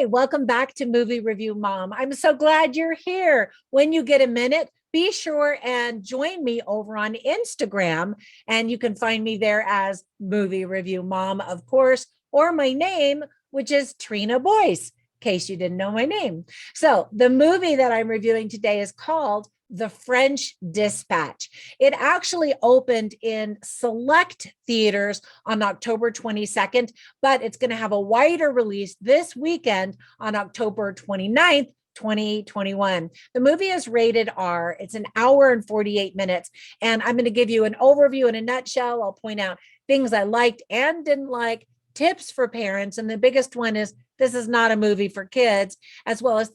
Hi, welcome back to Movie Review Mom. I'm so glad you're here. When you get a minute, be sure and join me over on Instagram. And you can find me there as Movie Review Mom, of course, or my name, which is Trina Boice, in case you didn't know my name. So the movie that I'm reviewing today is called The French Dispatch. It actually opened in select theaters on October 22nd, but it's going to have a wider release this weekend on October 29th, 2021. The movie is rated R. It's an hour and 48 minutes. And I'm going to give you an overview in a nutshell. I'll point out things I liked and didn't like, tips for parents. And the biggest one is this is not a movie for kids, as well as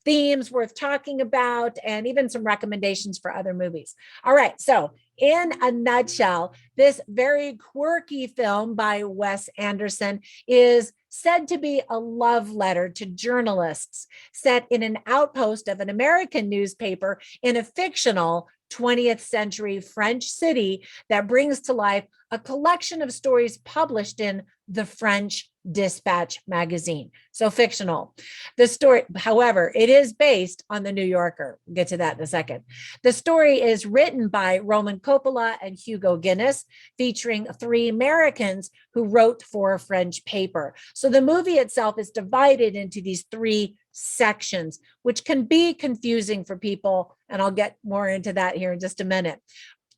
themes worth talking about, and even some recommendations for other movies. All right, so in a nutshell, this very quirky film by Wes Anderson is said to be a love letter to journalists set in an outpost of an American newspaper in a fictional 20th century French city that brings to life a collection of stories published in the French Dispatch magazine. So fictional. The story, however, it is based on the New Yorker. We'll get to that in a second. The story is written by Roman Coppola and Hugo Guinness, featuring three Americans who wrote for a French paper. So the movie itself is divided into these three sections, which can be confusing for people. And I'll get more into that here in just a minute.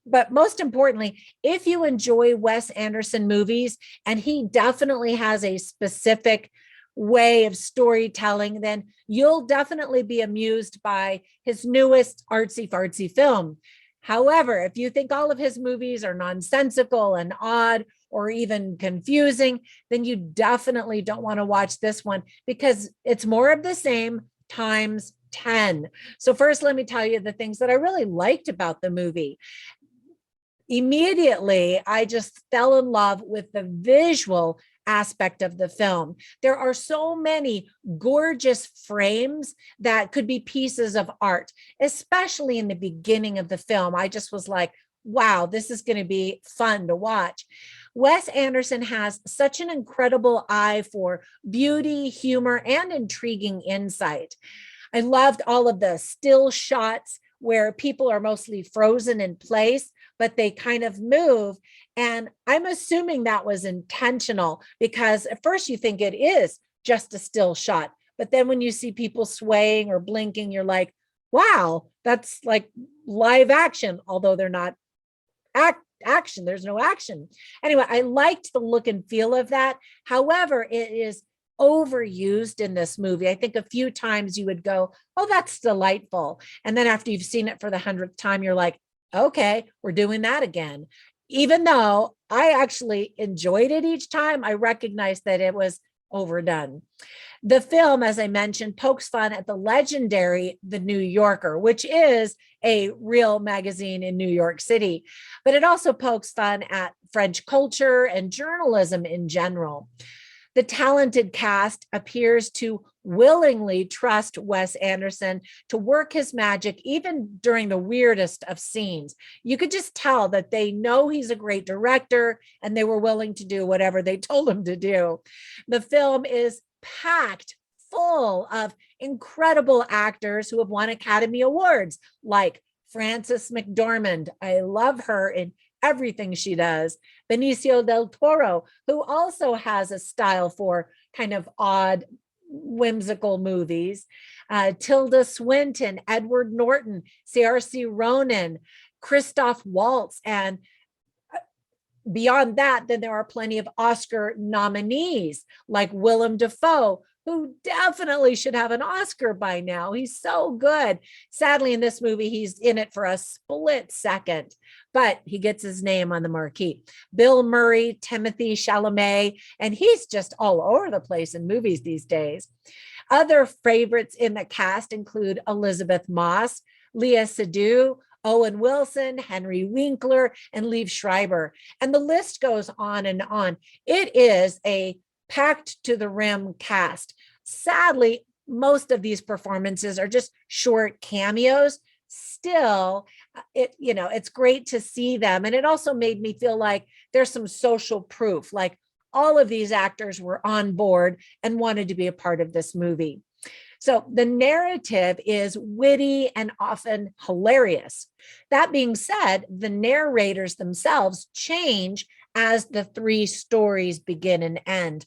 But most importantly, if you enjoy Wes Anderson movies, and he definitely has a specific way of storytelling, then you'll definitely be amused by his newest artsy fartsy film. However, if you think all of his movies are nonsensical and odd or even confusing, then you definitely don't want to watch this one because it's more of the same times 10. So first, let me tell you the things that I really liked about the movie. Immediately, I just fell in love with the visual aspect of the film. There are so many gorgeous frames that could be pieces of art, especially in the beginning of the film. I just was like, wow, this is going to be fun to watch. Wes Anderson has such an incredible eye for beauty, humor, and intriguing insight. I loved all of the still shots where people are mostly frozen in place, but they kind of move. And I'm assuming that was intentional because at first you think it is just a still shot. But then when you see people swaying or blinking, you're like, wow, that's like live action, although they're not action. There's no action. Anyway, I liked the look and feel of that. However, it is overused in this movie. I think a few times you would go, oh, that's delightful. And then after you've seen it for the 100th time, you're like, okay, we're doing that again. Even though I actually enjoyed it each time, I recognized that it was overdone. The film, as I mentioned, pokes fun at the legendary The New Yorker, which is a real magazine in New York City, but it also pokes fun at French culture and journalism in general. The talented cast appears to willingly trust Wes Anderson to work his magic even during the weirdest of scenes. You could just tell that they know he's a great director and they were willing to do whatever they told him to do. The film is packed full of incredible actors who have won Academy Awards, like Frances McDormand. I love her in everything she does. Benicio del Toro, who also has a style for kind of odd, whimsical movies. Tilda Swinton, Edward Norton, C.R.C. Ronan, Christoph Waltz, and beyond that, then there are plenty of Oscar nominees like Willem Dafoe, who definitely should have an Oscar by now. He's so good. Sadly, in this movie, he's in it for a split second, but he gets his name on the marquee. Bill Murray, Timothée Chalamet, and he's just all over the place in movies these days. Other favorites in the cast include Elizabeth Moss, Léa Seydoux, Owen Wilson, Henry Winkler, and Liev Schreiber. And the list goes on and on. It is a packed to the rim cast. Sadly, most of these performances are just short cameos. Still, it's great to see them. And it also made me feel like there's some social proof. Like, all of these actors were on board and wanted to be a part of this movie. So the narrative is witty and often hilarious. That being said, the narrators themselves change as the three stories begin and end.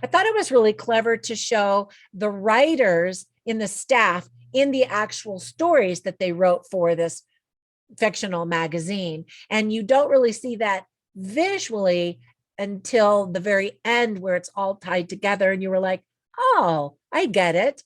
I thought it was really clever to show the writers in the staff in the actual stories that they wrote for this fictional magazine. And you don't really see that visually until the very end, where it's all tied together. And you were like, oh, I get it.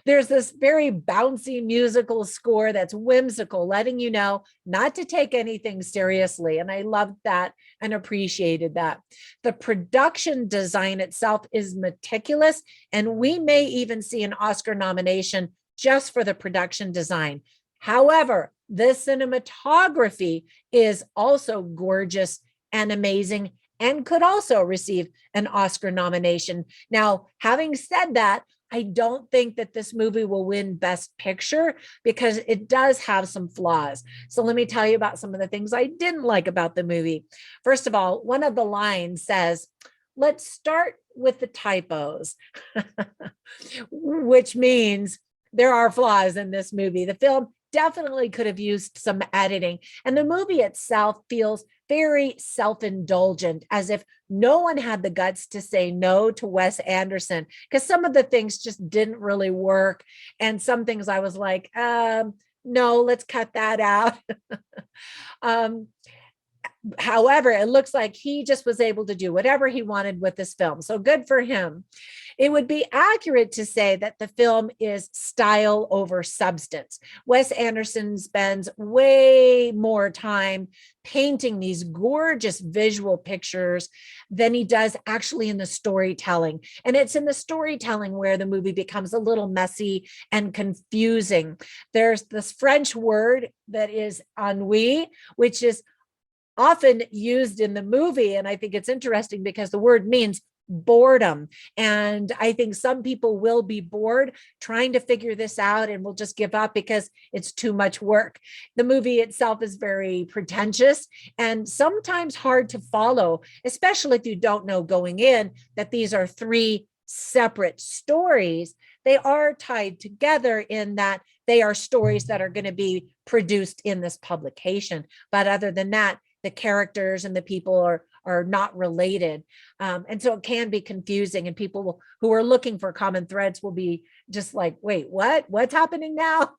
There's this very bouncy musical score that's whimsical, letting you know not to take anything seriously. And I loved that and appreciated that. The production design itself is meticulous, and we may even see an Oscar nomination just for the production design. However, the cinematography is also gorgeous and amazing and could also receive an Oscar nomination. Now, having said that, I don't think that this movie will win Best Picture because it does have some flaws. So let me tell you about some of the things I didn't like about the movie. First of all, one of the lines says, let's start with the typos, which means there are flaws in this movie. The film definitely could have used some editing, and the movie itself feels very self-indulgent, as if no one had the guts to say no to Wes Anderson, because some of the things just didn't really work. And some things I was like, no, let's cut that out. However, it looks like he just was able to do whatever he wanted with this film. So good for him. It would be accurate to say that the film is style over substance. Wes Anderson spends way more time painting these gorgeous visual pictures than he does actually in the storytelling. And it's in the storytelling where the movie becomes a little messy and confusing. There's this French word that is ennui, which is often used in the movie. And I think it's interesting because the word means boredom. And I think some people will be bored trying to figure this out and will just give up because it's too much work. The movie itself is very pretentious and sometimes hard to follow, especially if you don't know going in that these are three separate stories. They are tied together in that they are stories that are going to be produced in this publication. But other than that, the characters and the people are not related. And so it can be confusing, and people who are looking for common threads will be just like, wait, what? What's happening now?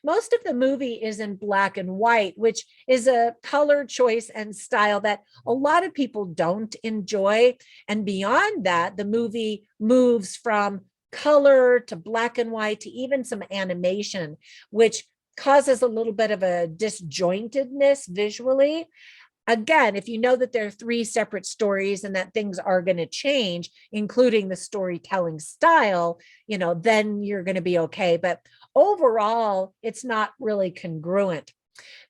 Most of the movie is in black and white, which is a color choice and style that a lot of people don't enjoy. And beyond that, the movie moves from color to black and white to even some animation, which causes a little bit of a disjointedness visually. Again, if you know that there are three separate stories and that things are going to change, including the storytelling style, then you're going to be okay. But overall, it's not really congruent.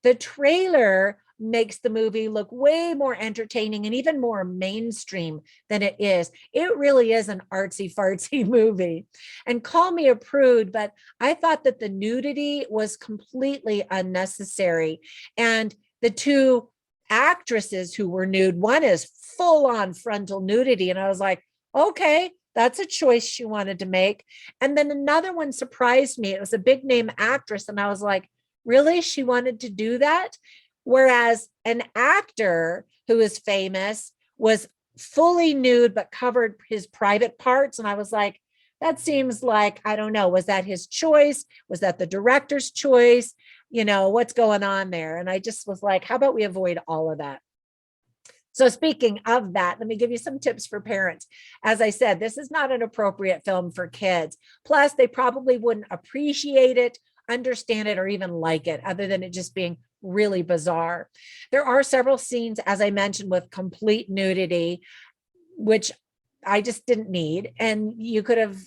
The trailer makes the movie look way more entertaining and even more mainstream than it is. It really is an artsy fartsy movie. And call me a prude, but I thought that the nudity was completely unnecessary. And the two actresses who were nude, one is full on frontal nudity. And I was like, okay, that's a choice she wanted to make. And then another one surprised me. It was a big name actress. And I was like, really? She wanted to do that? Whereas an actor who is famous was fully nude, but covered his private parts. And I was like, that seems like, I don't know, was that his choice? Was that the director's choice? What's going on there? And I just was like, how about we avoid all of that? So speaking of that, let me give you some tips for parents. As I said, this is not an appropriate film for kids. Plus, they probably wouldn't appreciate it, understand it, or even like it, other than it just being really bizarre. There are several scenes, as I mentioned, with complete nudity, which I just didn't need. And you could have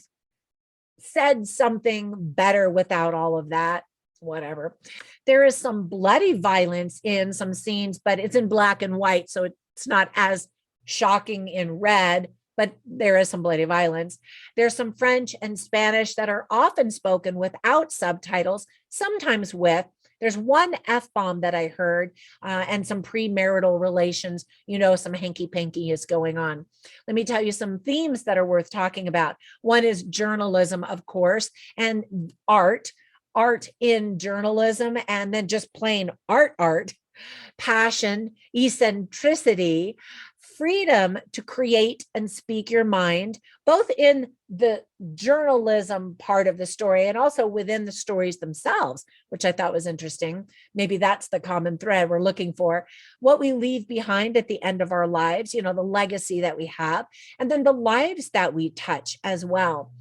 said something better without all of that. Whatever. There is some bloody violence in some scenes, but it's in black and white, so it's not as shocking in red, but there is some bloody violence. There's some French and Spanish that are often spoken without subtitles, sometimes with. There's one F-bomb that I heard, and some premarital relations, some hanky-panky is going on. Let me tell you some themes that are worth talking about. One is journalism, of course, and art in journalism, and then just plain art, passion, eccentricity, freedom to create and speak your mind, both in the journalism part of the story and also within the stories themselves, which I thought was interesting. Maybe that's the common thread we're looking for. What we leave behind at the end of our lives, the legacy that we have, and then the lives that we touch as well.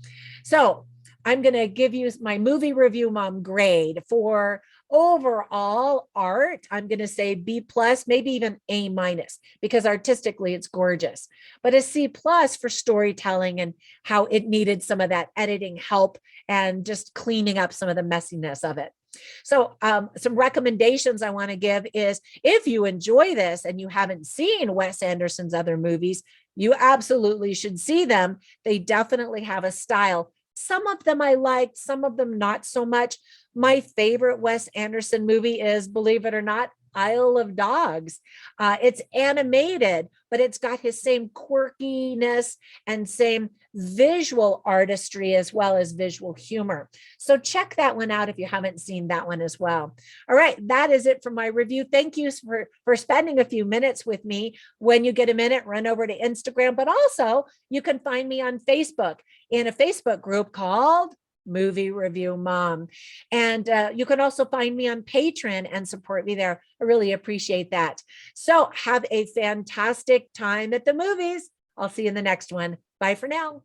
So I'm going to give you my movie review mom grade for overall art. I'm going to say B plus, maybe even A minus, because artistically it's gorgeous, but a C plus for storytelling and how it needed some of that editing help and just cleaning up some of the messiness of it. So some recommendations I want to give is, if you enjoy this and you haven't seen Wes Anderson's other movies, you absolutely should see them. They definitely have a style. Some of them I liked, some of them not so much. My favorite Wes Anderson movie is, believe it or not, Isle of Dogs. It's animated, but it's got his same quirkiness and same visual artistry as well as visual humor. So check that one out if you haven't seen that one as well. All right, that is it for my review. Thank you for spending a few minutes with me. When you get a minute, run over to Instagram, but also you can find me on Facebook in a Facebook group called Movie Review Mom. And you can also find me on Patreon and support me there. I really appreciate that. So have a fantastic time at the movies. I'll see you in the next one. Bye for now.